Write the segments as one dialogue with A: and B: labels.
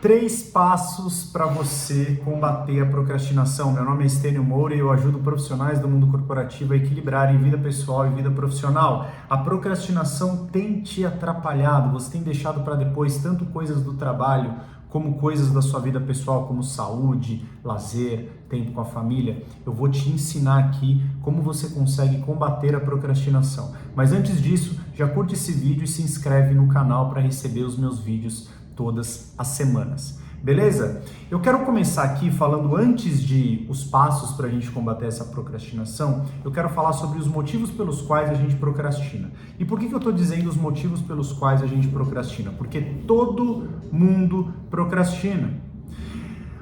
A: 3 passos para você combater a procrastinação. Meu nome é Estênio Moura e eu ajudo profissionais do mundo corporativo a equilibrarem vida pessoal e vida profissional. A procrastinação tem te atrapalhado, você tem deixado para depois tanto coisas do trabalho como coisas da sua vida pessoal, como saúde, lazer, tempo com a família. Eu vou te ensinar aqui como você consegue combater a procrastinação. Mas antes disso, já curte esse vídeo e se inscreve no canal para receber os meus vídeos todas as semanas. Beleza? Eu quero começar aqui falando, antes de os passos para a gente combater essa procrastinação, eu quero falar sobre os motivos pelos quais a gente procrastina. E por que eu estou dizendo os motivos pelos quais a gente procrastina? Porque todo mundo procrastina.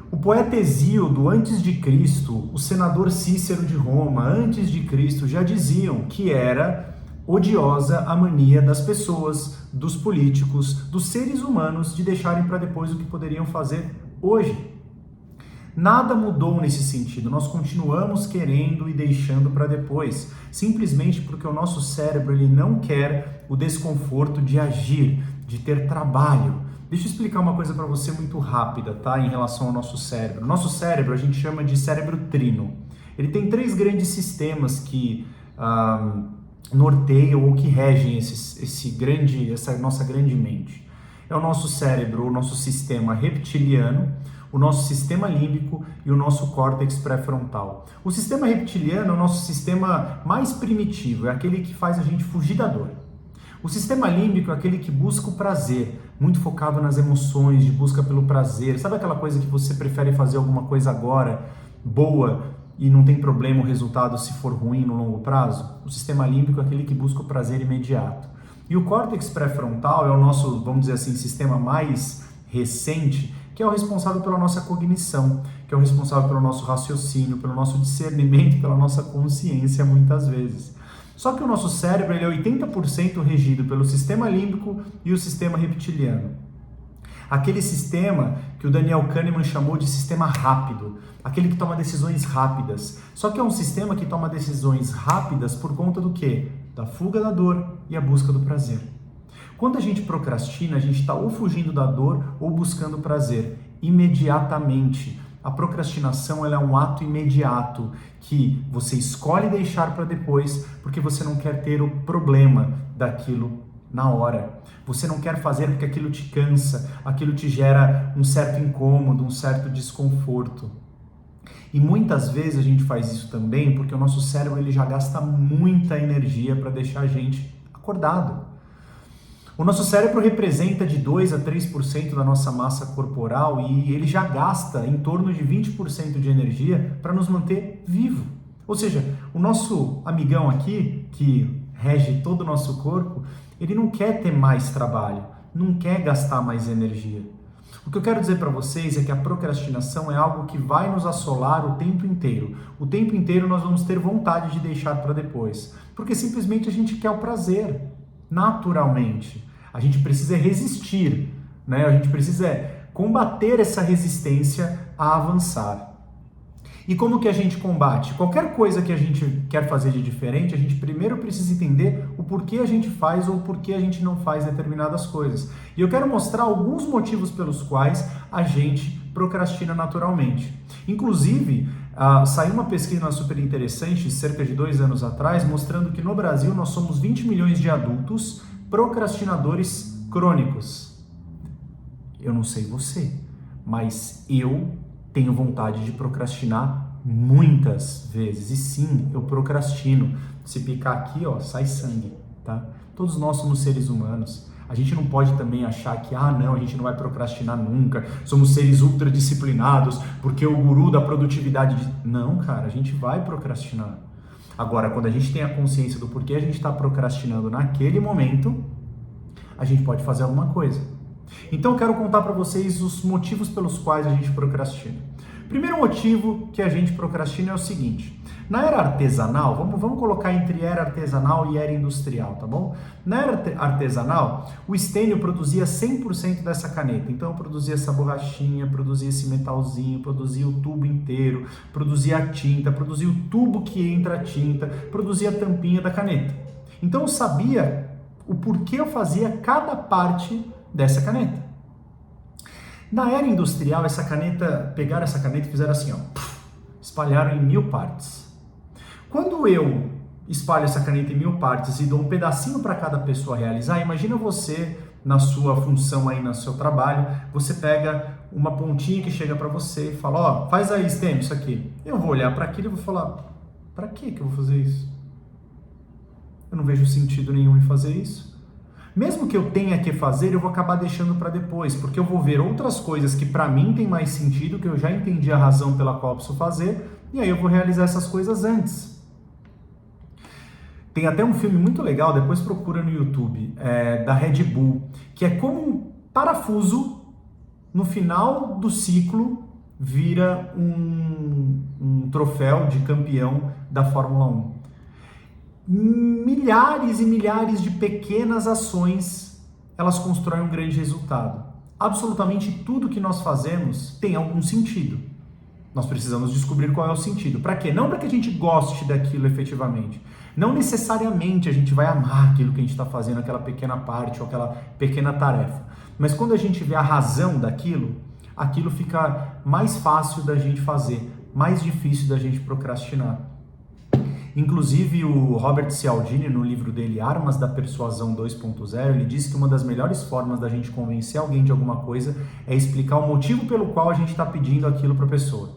A: O poeta Hesíodo, antes de Cristo, o senador Cícero de Roma, antes de Cristo, já diziam que era odiosa a mania das pessoas, dos políticos, dos seres humanos de deixarem para depois o que poderiam fazer hoje. Nada mudou nesse sentido, nós continuamos querendo e deixando para depois, simplesmente porque o nosso cérebro ele não quer o desconforto de agir, de ter trabalho. Deixa eu explicar uma coisa para você muito rápida, tá? Em relação ao nosso cérebro. Nosso cérebro a gente chama de cérebro trino. Ele tem 3 grandes sistemas que norteiam ou que regem essa nossa grande mente. É o nosso cérebro, o nosso sistema reptiliano, o nosso sistema límbico e o nosso córtex pré-frontal. O sistema reptiliano é o nosso sistema mais primitivo, é aquele que faz a gente fugir da dor. O sistema límbico é aquele que busca o prazer, muito focado nas emoções, de busca pelo prazer. Sabe aquela coisa que você prefere fazer alguma coisa agora, boa, e não tem problema o resultado se for ruim no longo prazo? O sistema límbico é aquele que busca o prazer imediato. E o córtex pré-frontal é o nosso, vamos dizer assim, sistema mais recente, que é o responsável pela nossa cognição, que é o responsável pelo nosso raciocínio, pelo nosso discernimento, pela nossa consciência muitas vezes. Só que o nosso cérebro ele é 80% regido pelo sistema límbico e o sistema reptiliano. Aquele sistema que o Daniel Kahneman chamou de sistema rápido, aquele que toma decisões rápidas. Só que é um sistema que toma decisões rápidas por conta do quê? Da fuga da dor e a busca do prazer. Quando a gente procrastina, a gente está ou fugindo da dor ou buscando prazer imediatamente. A procrastinação ela é um ato imediato que você escolhe deixar para depois porque você não quer ter o problema daquilo na hora. Você não quer fazer porque aquilo te cansa, aquilo te gera um certo incômodo, um certo desconforto. E muitas vezes a gente faz isso também porque o nosso cérebro ele já gasta muita energia para deixar a gente acordado. O nosso cérebro representa de 2 a 3% da nossa massa corporal e ele já gasta em torno de 20% de energia para nos manter vivo. Ou seja, o nosso amigão aqui, que rege todo o nosso corpo, ele não quer ter mais trabalho, não quer gastar mais energia. O que eu quero dizer para vocês é que a procrastinação é algo que vai nos assolar o tempo inteiro. O tempo inteiro nós vamos ter vontade de deixar para depois, porque simplesmente a gente quer o prazer, naturalmente. A gente precisa resistir, né? A gente precisa combater essa resistência a avançar. E como que a gente combate? Qualquer coisa que a gente quer fazer de diferente, a gente primeiro precisa entender o porquê a gente faz ou o porquê a gente não faz determinadas coisas. E eu quero mostrar alguns motivos pelos quais a gente procrastina naturalmente. Inclusive, saiu uma pesquisa super interessante, cerca de 2 anos atrás, mostrando que no Brasil nós somos 20 milhões de adultos procrastinadores crônicos. Eu não sei você, mas eu tenho vontade de procrastinar muitas vezes. E sim, eu procrastino. Se picar aqui, ó, sai sangue, tá? Todos nós somos seres humanos. A gente não pode também achar que, não, a gente não vai procrastinar nunca. Somos seres ultra disciplinados, porque o guru da produtividade... Não, cara, a gente vai procrastinar. Agora, quando a gente tem a consciência do porquê a gente está procrastinando naquele momento, a gente pode fazer alguma coisa. Então eu quero contar para vocês os motivos pelos quais a gente procrastina. Primeiro motivo que a gente procrastina é o seguinte: na era artesanal, vamos colocar entre era artesanal e era industrial, tá bom? Na era artesanal, o Stênio produzia 100% dessa caneta. Então eu produzia essa borrachinha, produzia esse metalzinho, produzia o tubo inteiro, produzia a tinta, produzia o tubo que entra a tinta, produzia a tampinha da caneta. Então eu sabia o porquê eu fazia cada parte dessa caneta. Na era industrial, pegaram essa caneta e fizeram assim, ó, espalharam em 1000 partes. Quando eu espalho essa caneta em 1000 partes e dou um pedacinho para cada pessoa realizar, imagina você, na sua função aí, no seu trabalho, você pega uma pontinha que chega para você e fala, ó, faz aí, Stênio, isso aqui. Eu vou olhar para aquilo e vou falar, para que eu vou fazer isso? Eu não vejo sentido nenhum em fazer isso. Mesmo que eu tenha que fazer, eu vou acabar deixando para depois, porque eu vou ver outras coisas que para mim tem mais sentido, que eu já entendi a razão pela qual eu preciso fazer, e aí eu vou realizar essas coisas antes. Tem até um filme muito legal, depois procura no YouTube, da Red Bull, que é como um parafuso, no final do ciclo, vira um troféu de campeão da Fórmula 1. Milhares e milhares de pequenas ações, elas constroem um grande resultado. Absolutamente tudo que nós fazemos tem algum sentido. Nós precisamos descobrir qual é o sentido. Para quê? Não para que a gente goste daquilo efetivamente. Não necessariamente a gente vai amar aquilo que a gente está fazendo, aquela pequena parte ou aquela pequena tarefa. Mas quando a gente vê a razão daquilo, aquilo fica mais fácil da gente fazer, mais difícil da gente procrastinar. Inclusive o Robert Cialdini, no livro dele Armas da Persuasão 2.0, ele diz que uma das melhores formas da gente convencer alguém de alguma coisa é explicar o motivo pelo qual a gente está pedindo aquilo para a pessoa.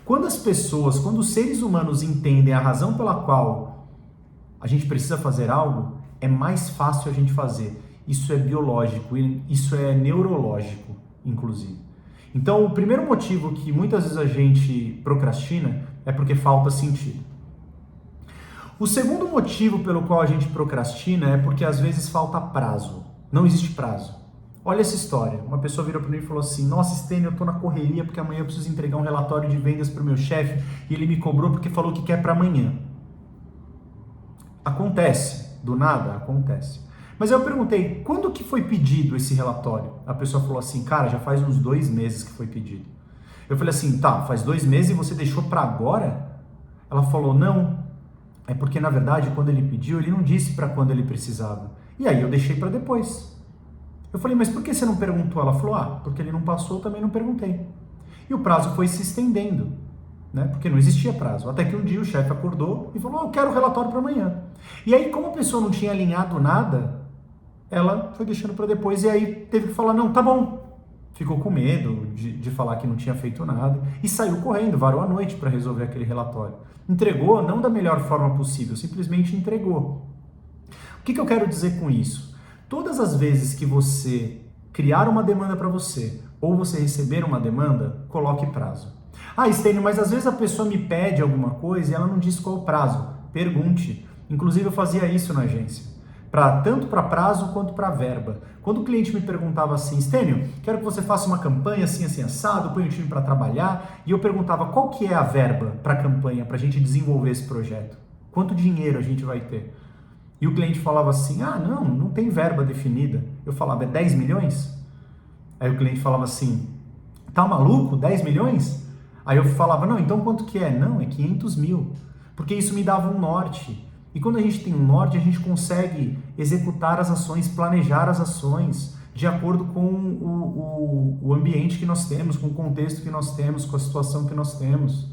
A: Quando os seres humanos entendem a razão pela qual a gente precisa fazer algo, é mais fácil a gente fazer. Isso é biológico, isso é neurológico, inclusive. Então, o primeiro motivo que muitas vezes a gente procrastina é porque falta sentido. O segundo motivo pelo qual a gente procrastina é porque às vezes falta prazo. Não existe prazo. Olha essa história. Uma pessoa virou para mim e falou assim, nossa, Stênio, eu tô na correria porque amanhã eu preciso entregar um relatório de vendas para o meu chefe e ele me cobrou porque falou que quer para amanhã. Acontece. Do nada, acontece. Mas eu perguntei, quando que foi pedido esse relatório? A pessoa falou assim, cara, já faz uns 2 meses que foi pedido. Eu falei assim, tá, faz 2 meses e você deixou para agora? Ela falou, não. É porque, na verdade, quando ele pediu, ele não disse para quando ele precisava. E aí eu deixei para depois. Eu falei, mas por que você não perguntou? Ela falou, porque ele não passou, eu também não perguntei. E o prazo foi se estendendo, né? Porque não existia prazo. Até que um dia o chefe acordou e falou, eu quero o relatório para amanhã. E aí, como a pessoa não tinha alinhado nada, ela foi deixando para depois e aí teve que falar, não, tá bom. Ficou com medo de falar que não tinha feito nada e saiu correndo, varou a noite para resolver aquele relatório. Entregou, não da melhor forma possível, simplesmente entregou. O que eu quero dizer com isso? Todas as vezes que você criar uma demanda para você ou você receber uma demanda, coloque prazo. Ah, Stênio, mas às vezes a pessoa me pede alguma coisa e ela não diz qual o prazo. Pergunte. Inclusive eu fazia isso na agência. Tanto para prazo quanto para verba. Quando o cliente me perguntava assim, Stênio, quero que você faça uma campanha assim, assim, assado, põe o time para trabalhar, e eu perguntava qual que é a verba para a campanha, para a gente desenvolver esse projeto? Quanto dinheiro a gente vai ter? E o cliente falava assim, não tem verba definida. Eu falava, é 10 milhões? Aí o cliente falava assim, tá maluco? 10 milhões? Aí eu falava, não, então quanto que é? Não, é 500 mil. Porque isso me dava um norte. E quando a gente tem um norte, a gente consegue executar as ações, planejar as ações de acordo com o ambiente que nós temos, com o contexto que nós temos, com a situação que nós temos.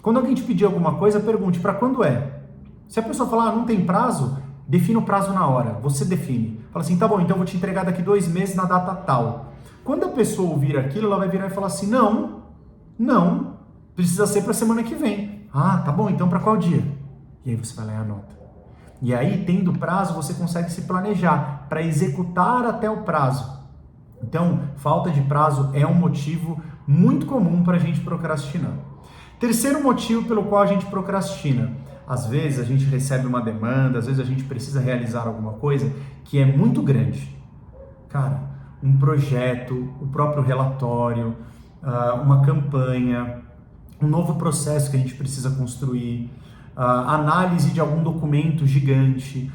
A: Quando alguém te pedir alguma coisa, pergunte, para quando é? Se a pessoa falar, não tem prazo, defina o prazo na hora, você define. Fala assim, tá bom, então eu vou te entregar daqui 2 meses na data tal. Quando a pessoa ouvir aquilo, ela vai virar e falar assim, não, precisa ser para a semana que vem. Ah, tá bom, então para qual dia? E aí você vai lá e anota. E aí, tendo prazo, você consegue se planejar para executar até o prazo. Então, falta de prazo é um motivo muito comum para a gente procrastinar. Terceiro motivo pelo qual a gente procrastina. Às vezes a gente recebe uma demanda, às vezes a gente precisa realizar alguma coisa que é muito grande. Cara, um projeto, o próprio relatório, uma campanha, um novo processo que a gente precisa construir, análise de algum documento gigante,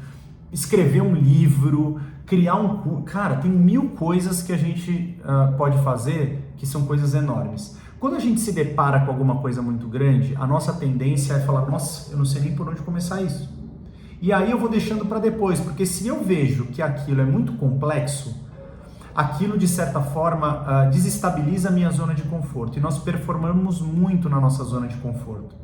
A: escrever um livro, criar um curso. Cara, tem 1000 coisas que a gente pode fazer que são coisas enormes. Quando a gente se depara com alguma coisa muito grande, a nossa tendência é falar, nossa, eu não sei nem por onde começar isso. E aí eu vou deixando para depois, porque se eu vejo que aquilo é muito complexo, aquilo de certa forma desestabiliza a minha zona de conforto e nós performamos muito na nossa zona de conforto.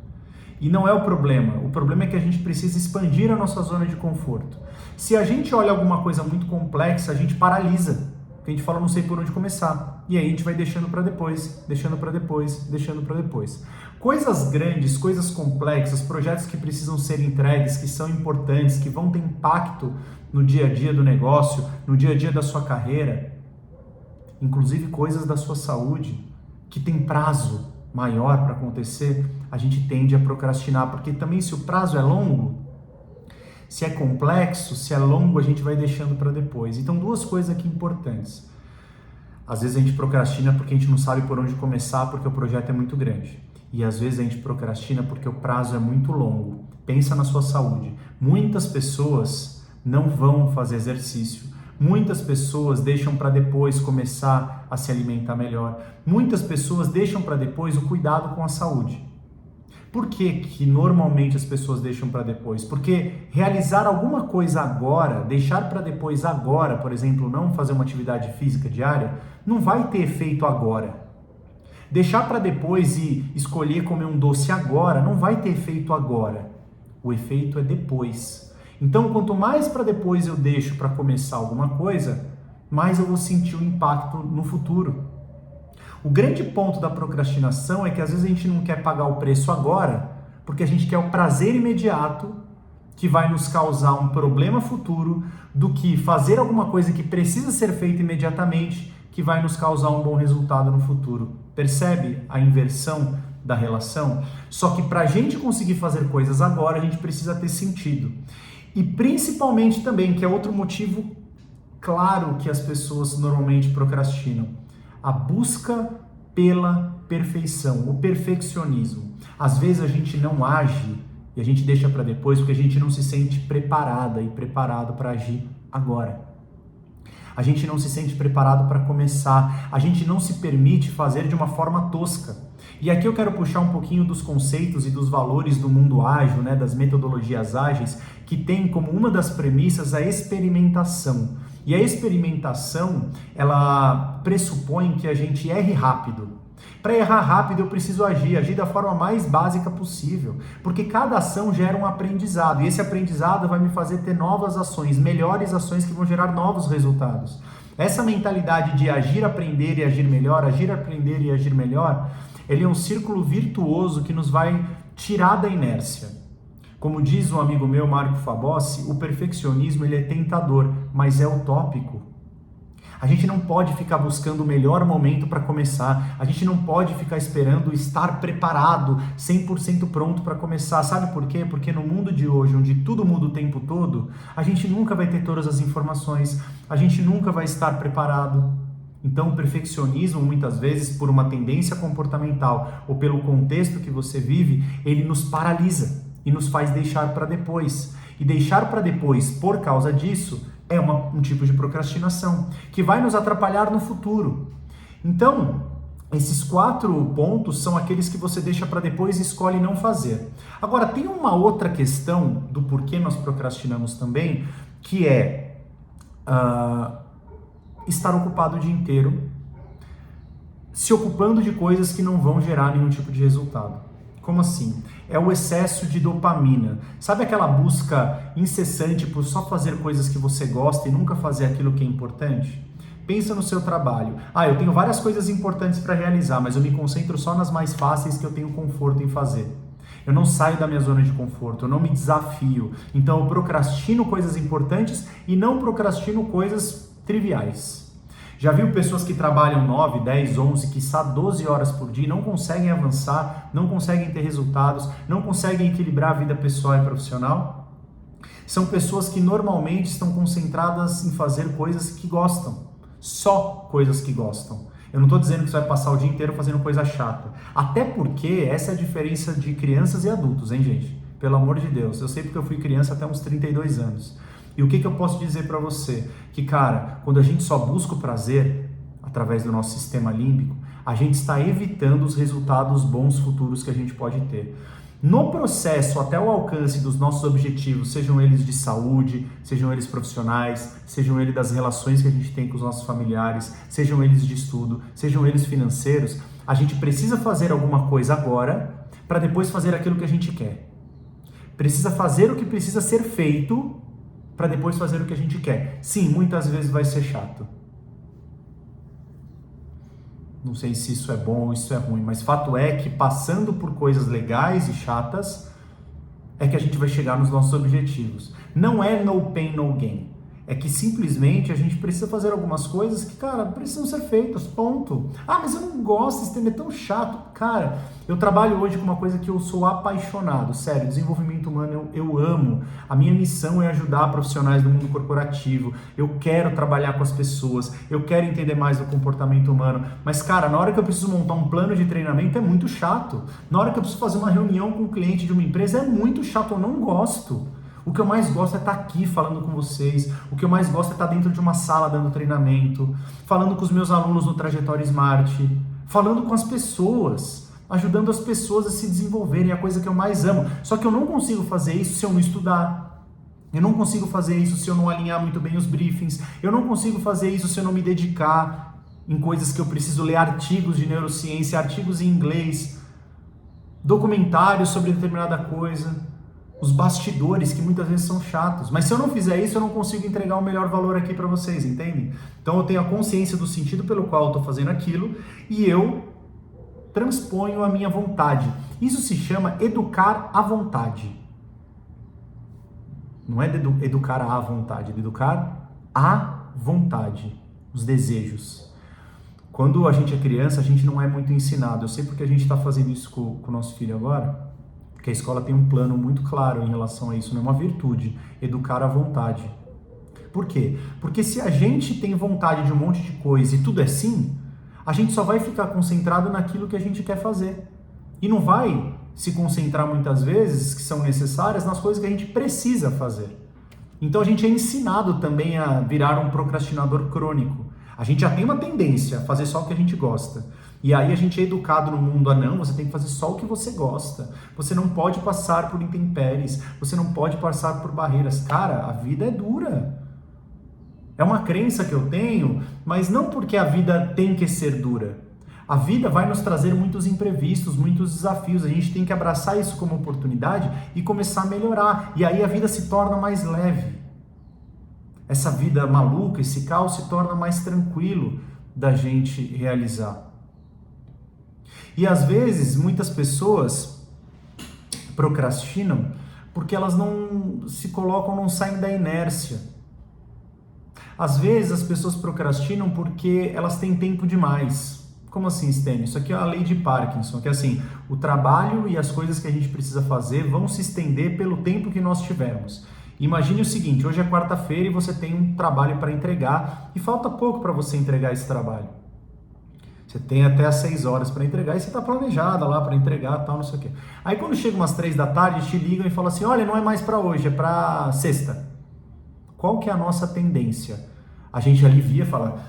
A: E não é o problema é que a gente precisa expandir a nossa zona de conforto. Se a gente olha alguma coisa muito complexa, a gente paralisa, porque a gente fala não sei por onde começar, e aí a gente vai deixando para depois, deixando para depois, deixando para depois. Coisas grandes, coisas complexas, projetos que precisam ser entregues, que são importantes, que vão ter impacto no dia a dia do negócio, no dia a dia da sua carreira, inclusive coisas da sua saúde, que tem prazo maior para acontecer, a gente tende a procrastinar, porque também se o prazo é longo, se é complexo, se é longo, a gente vai deixando para depois. Então, duas coisas aqui importantes. Às vezes a gente procrastina porque a gente não sabe por onde começar, porque o projeto é muito grande. E às vezes a gente procrastina porque o prazo é muito longo. Pensa na sua saúde. Muitas pessoas não vão fazer exercício. Muitas pessoas deixam para depois começar a se alimentar melhor. Muitas pessoas deixam para depois o cuidado com a saúde. Por que normalmente as pessoas deixam para depois? Porque realizar alguma coisa agora, deixar para depois agora, por exemplo, não fazer uma atividade física diária, não vai ter efeito agora. Deixar para depois e escolher comer um doce agora, não vai ter efeito agora. O efeito é depois. Então, quanto mais para depois eu deixo para começar alguma coisa, mais eu vou sentir o impacto no futuro. O grande ponto da procrastinação é que às vezes a gente não quer pagar o preço agora, porque a gente quer o prazer imediato que vai nos causar um problema futuro, do que fazer alguma coisa que precisa ser feita imediatamente, que vai nos causar um bom resultado no futuro. Percebe a inversão da relação? Só que para a gente conseguir fazer coisas agora, a gente precisa ter sentido. E principalmente também, que é outro motivo claro que as pessoas normalmente procrastinam, a busca pela perfeição, o perfeccionismo. Às vezes a gente não age e a gente deixa para depois porque a gente não se sente preparada e preparado para agir agora. A gente não se sente preparado para começar, a gente não se permite fazer de uma forma tosca. E aqui eu quero puxar um pouquinho dos conceitos e dos valores do mundo ágil, né, das metodologias ágeis, que tem como uma das premissas a experimentação. E a experimentação, ela pressupõe que a gente erre rápido. Para errar rápido eu preciso agir da forma mais básica possível, porque cada ação gera um aprendizado, e esse aprendizado vai me fazer ter novas ações, melhores ações que vão gerar novos resultados. Essa mentalidade de agir, aprender e agir melhor, agir, aprender e agir melhor, ele é um círculo virtuoso que nos vai tirar da inércia. Como diz um amigo meu, Marco Fabossi, o perfeccionismo ele é tentador, mas é utópico. A gente não pode ficar buscando o melhor momento para começar, a gente não pode ficar esperando estar preparado, 100% pronto para começar. Sabe por quê? Porque no mundo de hoje, onde tudo muda o tempo todo, a gente nunca vai ter todas as informações, a gente nunca vai estar preparado. Então o perfeccionismo, muitas vezes, por uma tendência comportamental ou pelo contexto que você vive, ele nos paralisa e nos faz deixar para depois. E deixar para depois, por causa disso, é um tipo de procrastinação, que vai nos atrapalhar no futuro. Então, esses 4 pontos são aqueles que você deixa para depois e escolhe não fazer. Agora, tem uma outra questão do porquê nós procrastinamos também, que é estar ocupado o dia inteiro, se ocupando de coisas que não vão gerar nenhum tipo de resultado. Como assim? É o excesso de dopamina. Sabe aquela busca incessante por só fazer coisas que você gosta e nunca fazer aquilo que é importante? Pensa no seu trabalho. Eu tenho várias coisas importantes para realizar, mas eu me concentro só nas mais fáceis que eu tenho conforto em fazer. Eu não saio da minha zona de conforto, eu não me desafio. Então eu procrastino coisas importantes e não procrastino coisas triviais. Já viu pessoas que trabalham 9, 10, 11, quiçá 12 horas por dia e não conseguem avançar, não conseguem ter resultados, não conseguem equilibrar a vida pessoal e profissional? São pessoas que normalmente estão concentradas em fazer coisas que gostam, só coisas que gostam. Eu não estou dizendo que você vai passar o dia inteiro fazendo coisa chata, até porque essa é a diferença de crianças e adultos, hein, gente? Pelo amor de Deus, eu sei porque eu fui criança até uns 32 anos. E o que eu posso dizer para você? Que, cara, quando a gente só busca o prazer através do nosso sistema límbico, a gente está evitando os resultados bons futuros que a gente pode ter. No processo até o alcance dos nossos objetivos, sejam eles de saúde, sejam eles profissionais, sejam eles das relações que a gente tem com os nossos familiares, sejam eles de estudo, sejam eles financeiros, a gente precisa fazer alguma coisa agora para depois fazer aquilo que a gente quer. Precisa fazer o que precisa ser feito para depois fazer o que a gente quer. Sim, muitas vezes vai ser chato. Não sei se isso é bom ou isso é ruim, mas fato é que passando por coisas legais e chatas é que a gente vai chegar nos nossos objetivos. Não é no pain, no gain. É que simplesmente a gente precisa fazer algumas coisas que, cara, precisam ser feitas, ponto. Ah, mas eu não gosto, esse tema é tão chato. Cara, eu trabalho hoje com uma coisa que eu sou apaixonado, sério, desenvolvimento humano eu amo. A minha missão é ajudar profissionais do mundo corporativo. Eu quero trabalhar com as pessoas, eu quero entender mais do comportamento humano. Mas, cara, na hora que eu preciso montar um plano de treinamento é muito chato. Na hora que eu preciso fazer uma reunião com um cliente de uma empresa é muito chato, eu não gosto. O que eu mais gosto é estar aqui falando com vocês, o que eu mais gosto é estar dentro de uma sala dando treinamento, falando com os meus alunos no Trajetória Smart, falando com as pessoas, ajudando as pessoas a se desenvolverem, é a coisa que eu mais amo. Só que eu não consigo fazer isso se eu não estudar, eu não consigo fazer isso se eu não alinhar muito bem os briefings, eu não consigo fazer isso se eu não me dedicar em coisas que eu preciso ler, artigos de neurociência, artigos em inglês, documentários sobre determinada coisa, os bastidores que muitas vezes são chatos. Mas se eu não fizer isso, eu não consigo entregar o melhor valor aqui para vocês, entendem? Então eu tenho a consciência do sentido pelo qual eu estou fazendo aquilo e eu transponho a minha vontade. Isso se chama educar à vontade. Não é de educar à vontade, é de educar à vontade, os desejos. Quando a gente é criança, a gente não é muito ensinado. Eu sei porque a gente está fazendo isso com o nosso filho agora, porque a escola tem um plano muito claro em relação a isso, não é uma virtude, educar à vontade. Por quê? Porque se a gente tem vontade de um monte de coisa e tudo é sim, a gente só vai ficar concentrado naquilo que a gente quer fazer. E não vai se concentrar muitas vezes, que são necessárias, nas coisas que a gente precisa fazer. Então a gente é ensinado também a virar um procrastinador crônico. A gente já tem uma tendência a fazer só o que a gente gosta. E aí a gente é educado no mundo a não, você tem que fazer só o que você gosta. Você não pode passar por intempéries, você não pode passar por barreiras. Cara, a vida é dura. É uma crença que eu tenho, mas não porque a vida tem que ser dura. A vida vai nos trazer muitos imprevistos, muitos desafios. A gente tem que abraçar isso como oportunidade e começar a melhorar. E aí a vida se torna mais leve. Essa vida maluca, esse caos se torna mais tranquilo da gente realizar. E às vezes, muitas pessoas procrastinam porque elas não se colocam, não saem da inércia. Às vezes, as pessoas procrastinam porque elas têm tempo demais. Como assim, Stênio? Isso aqui é a lei de Parkinson, que é assim, o trabalho e as coisas que a gente precisa fazer vão se estender pelo tempo que nós tivermos. Imagine o seguinte, hoje é quarta-feira e você tem um trabalho para entregar e falta pouco para você entregar esse trabalho. Você tem até as 6 horas para entregar e você está planejada lá para entregar, tal, não sei o quê. Aí quando chega umas 3 da tarde, te ligam e falam assim, olha, não é mais para hoje, é para sexta. Qual que é a nossa tendência? A gente alivia e fala,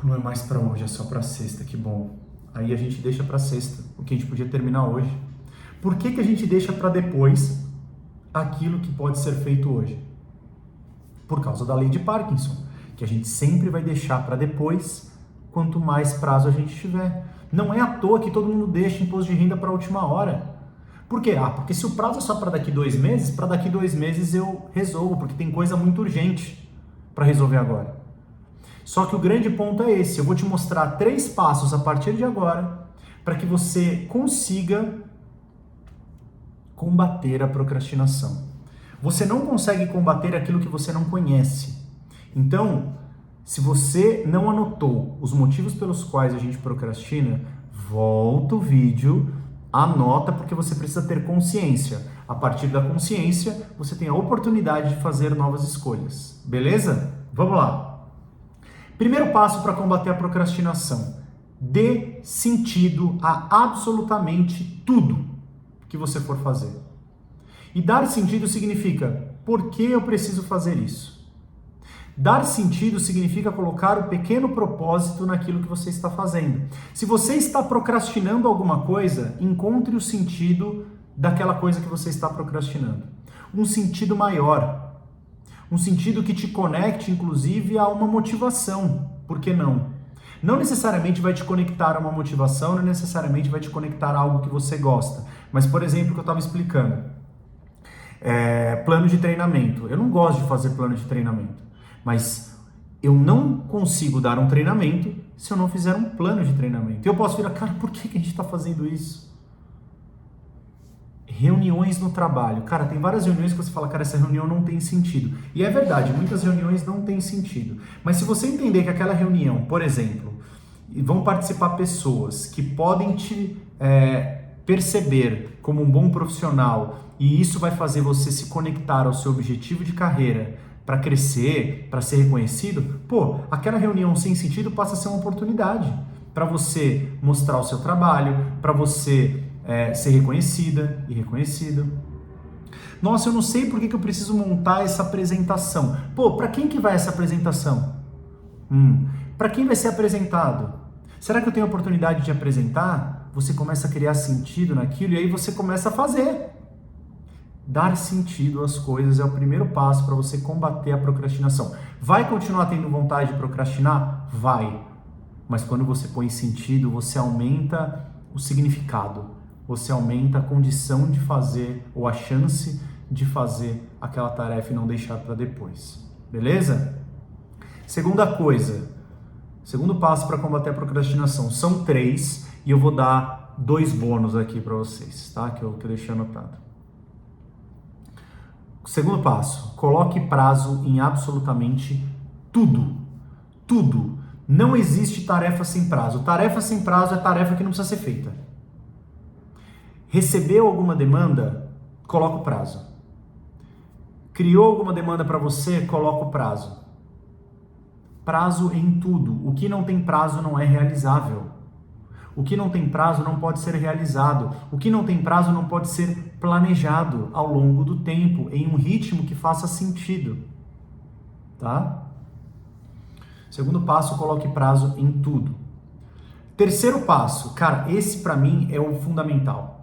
A: não é mais para hoje, é só para sexta, que bom. Aí a gente deixa para sexta, o que a gente podia terminar hoje. Por que a gente deixa para depois aquilo que pode ser feito hoje? Por causa da lei de Parkinson, que a gente sempre vai deixar para depois quanto mais prazo a gente tiver. Não é à toa que todo mundo deixa imposto de renda para a última hora. Por quê? Porque se o prazo é só para daqui 2 meses, para daqui 2 meses eu resolvo, porque tem coisa muito urgente para resolver agora. Só que o grande ponto é esse, eu vou te mostrar 3 passos a partir de agora para que você consiga combater a procrastinação. Você não consegue combater aquilo que você não conhece. Então, se você não anotou os motivos pelos quais a gente procrastina, volta o vídeo, anota, porque você precisa ter consciência. A partir da consciência, você tem a oportunidade de fazer novas escolhas. Beleza? Vamos lá. Primeiro passo para combater a procrastinação. Dê sentido a absolutamente tudo que você for fazer. E dar sentido significa, por que eu preciso fazer isso? Dar sentido significa colocar o pequeno propósito naquilo que você está fazendo. Se você está procrastinando alguma coisa, encontre o sentido daquela coisa que você está procrastinando. Um sentido maior. Um sentido que te conecte, inclusive, a uma motivação. Por que não? Não necessariamente vai te conectar a uma motivação, não necessariamente vai te conectar a algo que você gosta. Mas, por exemplo, o que eu estava explicando. Plano de treinamento. Eu não gosto de fazer plano de treinamento. Mas eu não consigo dar um treinamento se eu não fizer um plano de treinamento. E eu posso virar, cara, por que a gente está fazendo isso? Reuniões no trabalho. Cara, tem várias reuniões que você fala, cara, essa reunião não tem sentido. E é verdade, muitas reuniões não têm sentido. Mas se você entender que aquela reunião, por exemplo, vão participar pessoas que podem te perceber como um bom profissional e isso vai fazer você se conectar ao seu objetivo de carreira para crescer, para ser reconhecido, pô, aquela reunião sem sentido passa a ser uma oportunidade para você mostrar o seu trabalho, para você ser reconhecida e reconhecido. Nossa, eu não sei por que eu preciso montar essa apresentação. Pô, para quem que vai essa apresentação? Para quem vai ser apresentado? Será que eu tenho a oportunidade de apresentar? Você começa a criar sentido naquilo e aí você começa a fazer. Dar sentido às coisas é o primeiro passo para você combater a procrastinação. Vai continuar tendo vontade de procrastinar? Vai. Mas quando você põe sentido, você aumenta o significado. Você aumenta a condição de fazer ou a chance de fazer aquela tarefa e não deixar para depois. Beleza? Segunda coisa, segundo passo para combater a procrastinação. São 3 e eu vou dar 2 bônus aqui para vocês, tá? Que eu deixei anotado. Segundo passo, coloque prazo em absolutamente tudo. Tudo. Não existe tarefa sem prazo. Tarefa sem prazo é tarefa que não precisa ser feita. Recebeu alguma demanda? Coloca o prazo. Criou alguma demanda para você? Coloca o prazo. Prazo em tudo. O que não tem prazo não é realizável. O que não tem prazo não pode ser realizado. O que não tem prazo não pode ser planejado ao longo do tempo, em um ritmo que faça sentido. Tá? Segundo passo, coloque prazo em tudo. Terceiro passo, cara, esse para mim é o fundamental.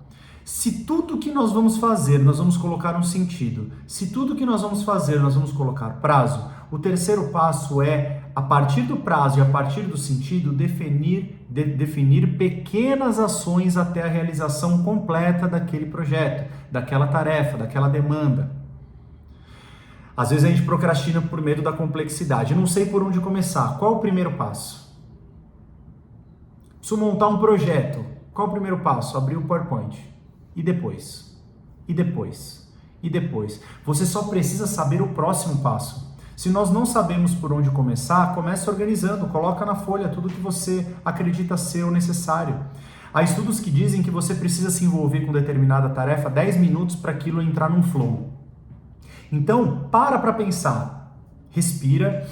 A: Se tudo que nós vamos fazer, nós vamos colocar um sentido. Se tudo que nós vamos fazer, nós vamos colocar prazo, o terceiro passo é, a partir do prazo e a partir do sentido, definir pequenas ações até a realização completa daquele projeto, daquela tarefa, daquela demanda. Às vezes a gente procrastina por medo da complexidade. Eu não sei por onde começar. Qual o primeiro passo? Preciso montar um projeto. Qual o primeiro passo? Abrir o PowerPoint. E depois? E depois? E depois? Você só precisa saber o próximo passo. Se nós não sabemos por onde começar, comece organizando, coloca na folha tudo que você acredita ser o necessário. Há estudos que dizem que você precisa se envolver com determinada tarefa 10 minutos para aquilo entrar num flow. Então, para pensar, respira,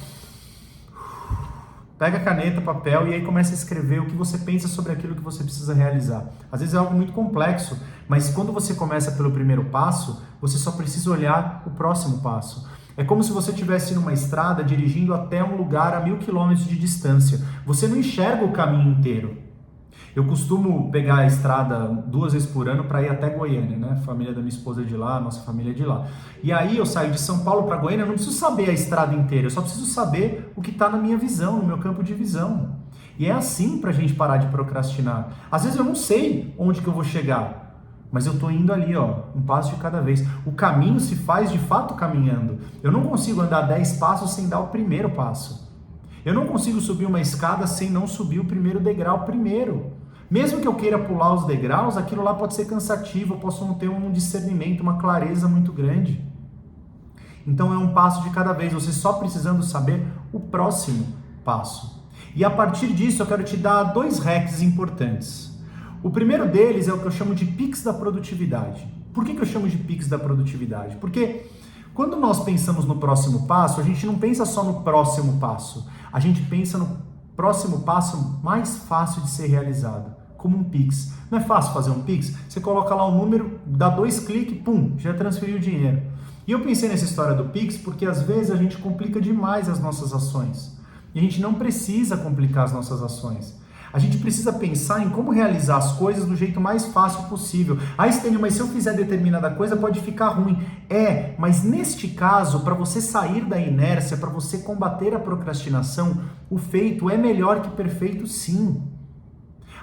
A: pega caneta, papel e aí começa a escrever o que você pensa sobre aquilo que você precisa realizar. Às vezes é algo muito complexo, mas quando você começa pelo primeiro passo, você só precisa olhar o próximo passo. É como se você estivesse numa estrada dirigindo até um lugar a 1000 km de distância. Você não enxerga o caminho inteiro. Eu costumo pegar a estrada 2 vezes por ano para ir até Goiânia, né? A família da minha esposa é de lá, nossa família é de lá. E aí eu saio de São Paulo para Goiânia, eu não preciso saber a estrada inteira, eu só preciso saber o que está na minha visão, no meu campo de visão. E é assim para a gente parar de procrastinar. Às vezes eu não sei onde que eu vou chegar, mas eu estou indo ali, ó, um passo de cada vez. O caminho se faz de fato caminhando. Eu não consigo andar 10 passos sem dar o primeiro passo. Eu não consigo subir uma escada sem não subir o primeiro degrau primeiro. Mesmo que eu queira pular os degraus, aquilo lá pode ser cansativo, eu posso não ter um discernimento, uma clareza muito grande. Então é um passo de cada vez, você só precisando saber o próximo passo. E a partir disso eu quero te dar 2 hacks importantes. O primeiro deles é o que eu chamo de Pix da produtividade. Por que eu chamo de Pix da produtividade? Porque quando nós pensamos no próximo passo, a gente não pensa só no próximo passo, a gente pensa no próximo passo mais fácil de ser realizado, como um Pix. Não é fácil fazer um Pix? Você coloca lá o número, dá 2 cliques, pum, já transferiu o dinheiro. E eu pensei nessa história do Pix porque às vezes a gente complica demais as nossas ações. E a gente não precisa complicar as nossas ações. A gente precisa pensar em como realizar as coisas do jeito mais fácil possível. Ah, Stênio, mas se eu fizer determinada coisa pode ficar ruim. Mas neste caso, para você sair da inércia, para você combater a procrastinação, o feito é melhor que perfeito, sim.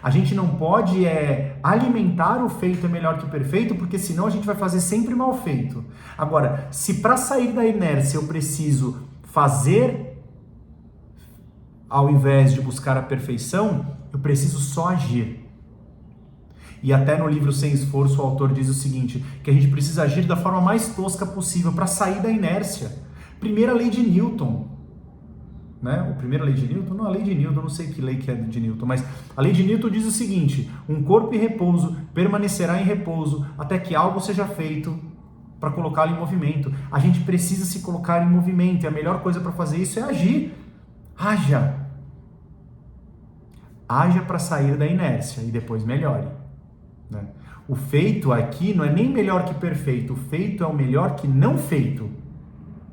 A: A gente não pode alimentar o feito é melhor que o perfeito, porque senão a gente vai fazer sempre mal feito. Agora, se para sair da inércia eu preciso fazer ao invés de buscar a perfeição, eu preciso só agir. E até no livro Sem Esforço o autor diz o seguinte, que a gente precisa agir da forma mais tosca possível para sair da inércia. Primeira lei de Newton. Né? A primeira lei de Newton? Não, a lei de Newton, não sei que lei que é de Newton, mas a lei de Newton diz o seguinte, um corpo em repouso permanecerá em repouso até que algo seja feito para colocá-lo em movimento. A gente precisa se colocar em movimento e a melhor coisa para fazer isso é agir. Haja para sair da inércia e depois melhore. Né? O feito aqui não é nem melhor que perfeito, o feito é o melhor que não feito.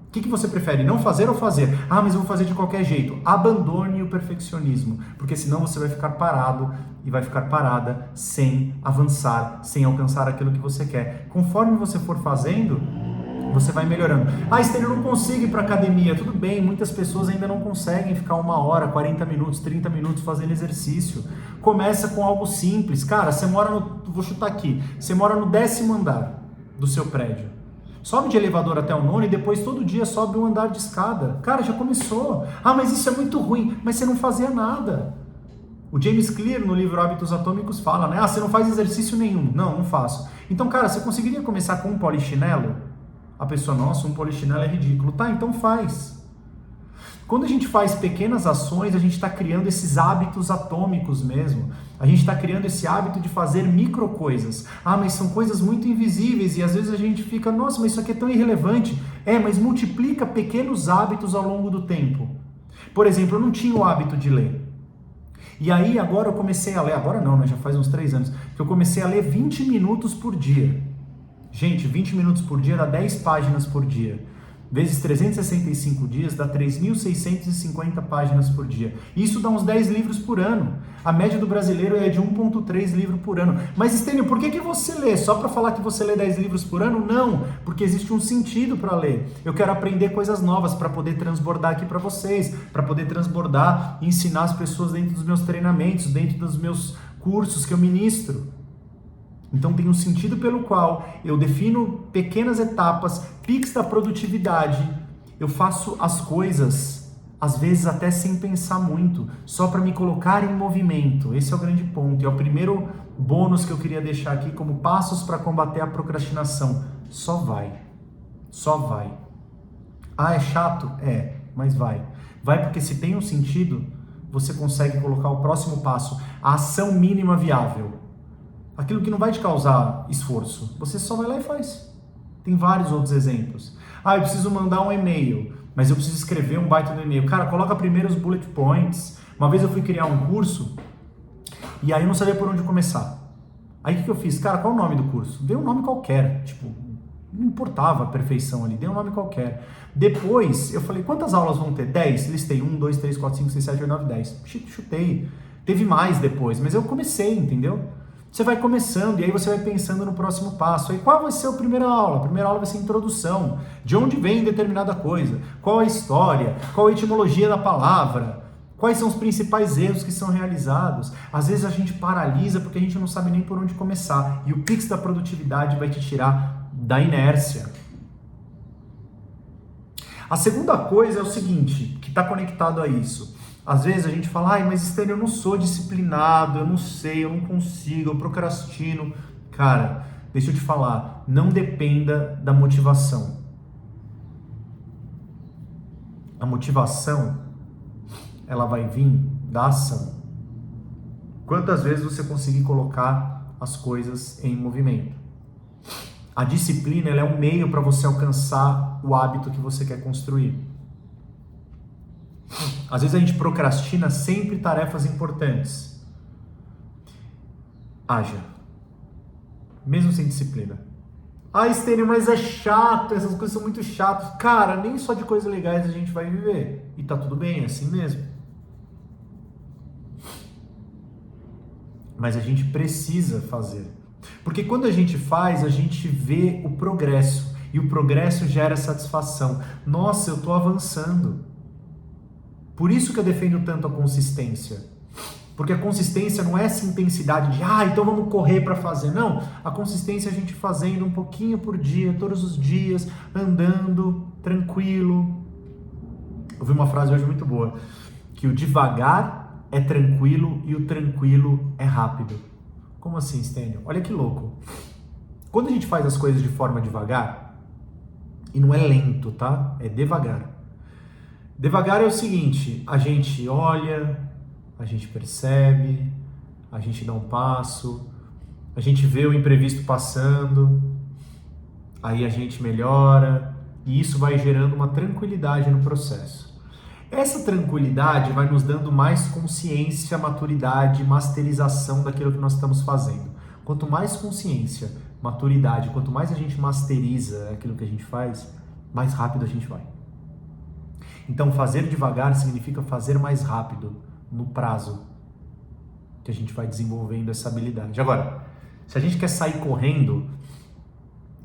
A: O que você prefere, não fazer ou fazer? Ah, mas eu vou fazer de qualquer jeito. Abandone o perfeccionismo, porque senão você vai ficar parado e vai ficar parada sem avançar, sem alcançar aquilo que você quer. Conforme você for fazendo, você vai melhorando. Ah, Stênio, eu não consigo ir para academia. Tudo bem, muitas pessoas ainda não conseguem ficar 1 hora, 40 minutos, 30 minutos fazendo exercício. Começa com algo simples. Cara, você mora vou chutar aqui, você mora no 10º andar do seu prédio. Sobe de elevador até o 9º e depois todo dia sobe um andar de escada. Cara, já começou. Ah, mas isso é muito ruim. Mas você não fazia nada. O James Clear, no livro Hábitos Atômicos, fala, né? Ah, você não faz exercício nenhum. Não faço. Então, cara, você conseguiria começar com um polichinelo? A pessoa, nossa, um polichinelo é ridículo. Tá, então faz. Quando a gente faz pequenas ações, a gente está criando esses hábitos atômicos mesmo. A gente está criando esse hábito de fazer micro coisas. Ah, mas são coisas muito invisíveis e às vezes a gente fica, nossa, mas isso aqui é tão irrelevante. Mas multiplica pequenos hábitos ao longo do tempo. Por exemplo, eu não tinha o hábito de ler. E aí agora eu comecei a ler, agora não, né? Já faz uns 3 anos, que eu comecei a ler 20 minutos por dia. Gente, 20 minutos por dia dá 10 páginas por dia. Vezes 365 dias dá 3.650 páginas por dia. Isso dá uns 10 livros por ano. A média do brasileiro é de 1,3 livro por ano. Mas, Stênio, por que você lê? Só para falar que você lê 10 livros por ano? Não, porque existe um sentido para ler. Eu quero aprender coisas novas para poder transbordar aqui para vocês, para poder transbordar e ensinar as pessoas dentro dos meus treinamentos, dentro dos meus cursos que eu ministro. Então tem um sentido pelo qual eu defino pequenas etapas, pics da produtividade. Eu faço as coisas, às vezes até sem pensar muito, só para me colocar em movimento. Esse é o grande ponto. É o primeiro bônus que eu queria deixar aqui como passos para combater a procrastinação. Só vai. Só vai. Ah, é chato? Mas vai. Vai porque se tem um sentido, você consegue colocar o próximo passo, a ação mínima viável. Aquilo que não vai te causar esforço, você só vai lá e faz. Tem vários outros exemplos. Ah, eu preciso mandar um e-mail, mas eu preciso escrever um baita do e-mail. Cara, coloca primeiro os bullet points. Uma vez eu fui criar um curso e aí eu não sabia por onde começar. Aí o que eu fiz? Cara, qual é o nome do curso? Dei um nome qualquer, não importava a perfeição ali, dei um nome qualquer. Depois eu falei, quantas aulas vão ter? 10. Listei 1, 2, 3, 4, 5, 6, 7, 8, 9, 10. Chutei. Teve mais depois, mas eu comecei, entendeu? Você vai começando e aí você vai pensando no próximo passo. Aí qual vai ser a primeira aula? A primeira aula vai ser a introdução. De onde vem determinada coisa? Qual a história? Qual a etimologia da palavra? Quais são os principais erros que são realizados? Às vezes a gente paralisa porque a gente não sabe nem por onde começar. E o Pix da produtividade vai te tirar da inércia. A segunda coisa é o seguinte, que está conectado a isso. Às vezes a gente fala, mas Stênio, eu não sou disciplinado, eu não sei, eu não consigo, eu procrastino. Cara, deixa eu te falar, não dependa da motivação. A motivação, ela vai vir da ação. Quantas vezes você conseguir colocar as coisas em movimento? A disciplina, ela é um meio para você alcançar o hábito que você quer construir. Às vezes a gente procrastina sempre tarefas importantes. Haja. Mesmo sem disciplina. Ah, Stênio, mas é chato, essas coisas são muito chatas. Cara, nem só de coisas legais a gente vai viver. E tá tudo bem, é assim mesmo. mas a gente precisa fazer. Porque quando a gente faz, a gente vê o progresso, e o progresso gera satisfação. Nossa, eu estou avançando. Por isso que eu defendo tanto a consistência. Porque a consistência não é essa intensidade de, então vamos correr para fazer. Não, a consistência é a gente fazendo um pouquinho por dia, todos os dias, andando, tranquilo. Eu vi uma frase hoje muito boa, que o devagar é tranquilo e o tranquilo é rápido. Como assim, Stênio? Olha que louco. Quando a gente faz as coisas de forma devagar, e não é lento, tá? É devagar. Devagar é o seguinte, a gente olha, a gente percebe, a gente dá um passo, a gente vê o imprevisto passando, aí a gente melhora, e isso vai gerando uma tranquilidade no processo. Essa tranquilidade vai nos dando mais consciência, maturidade, masterização daquilo que nós estamos fazendo. Quanto mais consciência, maturidade, quanto mais a gente masteriza aquilo que a gente faz, mais rápido a gente vai. Então, fazer devagar significa fazer mais rápido, no prazo que a gente vai desenvolvendo essa habilidade. Agora, se a gente quer sair correndo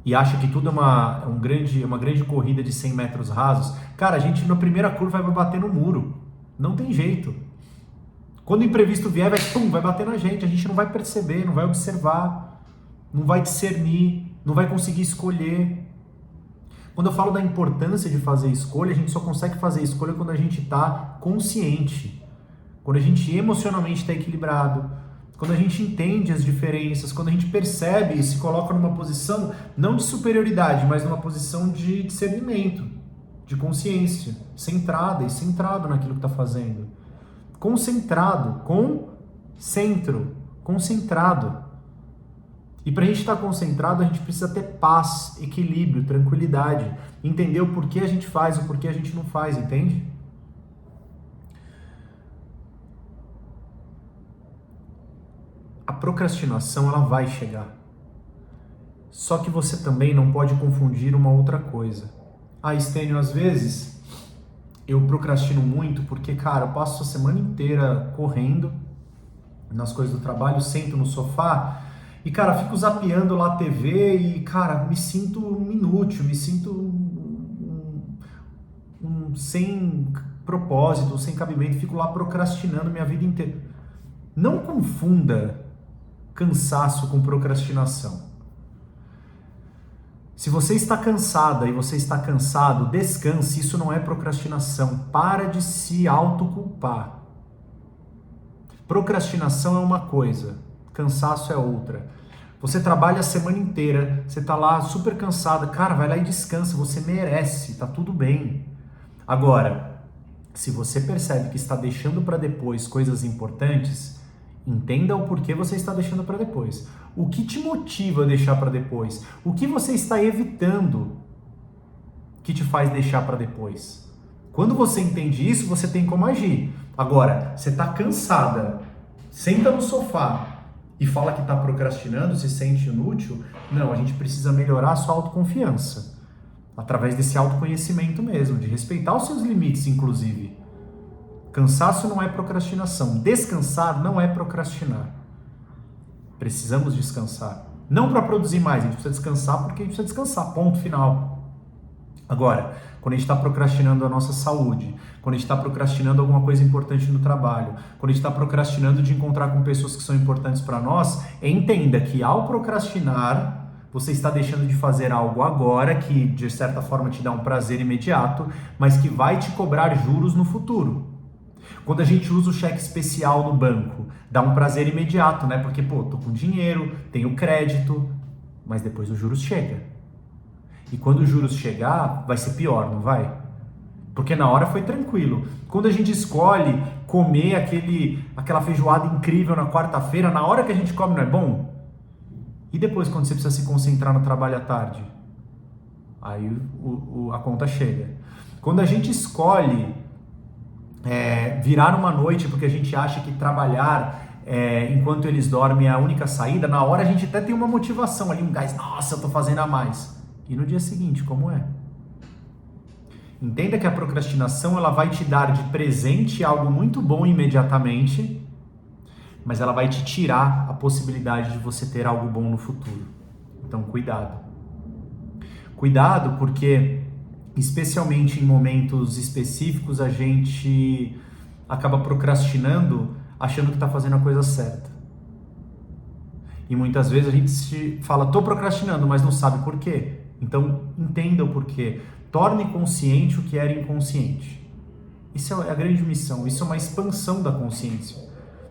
A: e acha que tudo é uma grande corrida de 100 metros rasos, cara, a gente na primeira curva vai bater no muro. Não tem jeito. Quando o imprevisto vier, vai bater na gente. A gente não vai perceber, não vai observar, não vai discernir, não vai conseguir escolher. Quando eu falo da importância de fazer escolha, a gente só consegue fazer escolha quando a gente está consciente, quando a gente emocionalmente está equilibrado, quando a gente entende as diferenças, quando a gente percebe e se coloca numa posição não de superioridade, mas numa posição de discernimento, de consciência, centrada e centrado naquilo que está fazendo. Concentrado, concentrado. E para a gente estar concentrado, a gente precisa ter paz, equilíbrio, tranquilidade, entender o porquê a gente faz, o porquê a gente não faz, entende? A procrastinação, ela vai chegar. Só que você também não pode confundir uma outra coisa. Stênio, às vezes eu procrastino muito porque, cara, eu passo a semana inteira correndo nas coisas do trabalho, sento no sofá e, cara, fico zapeando lá a TV e, cara, me sinto inútil, me sinto sem propósito, sem cabimento, fico lá procrastinando minha vida inteira. Não confunda cansaço com procrastinação. Se você está cansada e você está cansado, descanse, isso não é procrastinação. Para de se autoculpar. Procrastinação é uma coisa, cansaço é outra. Você trabalha a semana inteira, você está lá super cansada, cara, vai lá e descansa, você merece, tá tudo bem. Agora, se você percebe que está deixando para depois coisas importantes, entenda o porquê você está deixando para depois. O que te motiva a deixar para depois? O que você está evitando que te faz deixar para depois? Quando você entende isso, você tem como agir. Agora, você está cansada, senta no sofá e fala que está procrastinando, se sente inútil, não, a gente precisa melhorar a sua autoconfiança. Através desse autoconhecimento mesmo, de respeitar os seus limites, inclusive. Cansaço não é procrastinação. Descansar não é procrastinar. Precisamos descansar. Não para produzir mais, a gente precisa descansar porque a gente precisa descansar, ponto final. Agora, quando a gente está procrastinando a nossa saúde, quando a gente está procrastinando alguma coisa importante no trabalho, quando a gente está procrastinando de encontrar com pessoas que são importantes para nós, entenda que ao procrastinar, você está deixando de fazer algo agora que de certa forma te dá um prazer imediato, mas que vai te cobrar juros no futuro. Quando a gente usa o cheque especial no banco, dá um prazer imediato, né? Porque, tô com dinheiro, tenho crédito, mas depois os juros chegam. E quando os juros chegar, vai ser pior, não vai? Porque na hora foi tranquilo. Quando a gente escolhe comer aquela feijoada incrível na quarta-feira, na hora que a gente come não é bom? E depois quando você precisa se concentrar no trabalho à tarde? Aí a conta chega. Quando a gente escolhe virar uma noite porque a gente acha que trabalhar enquanto eles dormem é a única saída, na hora a gente até tem uma motivação ali, um gás, nossa, eu tô fazendo a mais. E no dia seguinte, como é? Entenda que a procrastinação ela vai te dar de presente algo muito bom imediatamente, mas ela vai te tirar a possibilidade de você ter algo bom no futuro. Então, cuidado. Cuidado porque, especialmente em momentos específicos, a gente acaba procrastinando achando que está fazendo a coisa certa. E muitas vezes a gente fala, estou procrastinando, mas não sabe por quê. Então, entenda o porquê. Torne consciente o que era inconsciente. Isso é a grande missão, isso é uma expansão da consciência.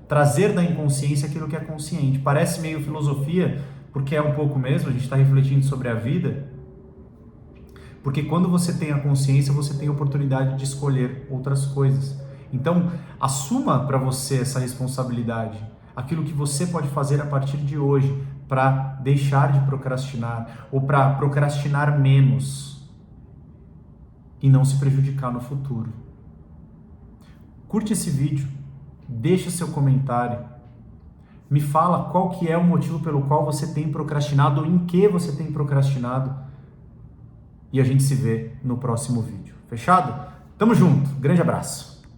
A: Trazer da inconsciência aquilo que é consciente. Parece meio filosofia, porque é um pouco mesmo, a gente está refletindo sobre a vida. Porque quando você tem a consciência, você tem a oportunidade de escolher outras coisas. Então, assuma para você essa responsabilidade. Aquilo que você pode fazer a partir de hoje para deixar de procrastinar ou para procrastinar menos e não se prejudicar no futuro. Curte esse vídeo, deixa seu comentário, me fala qual que é o motivo pelo qual você tem procrastinado ou em que você tem procrastinado e a gente se vê no próximo vídeo. Fechado? Tamo junto, grande abraço!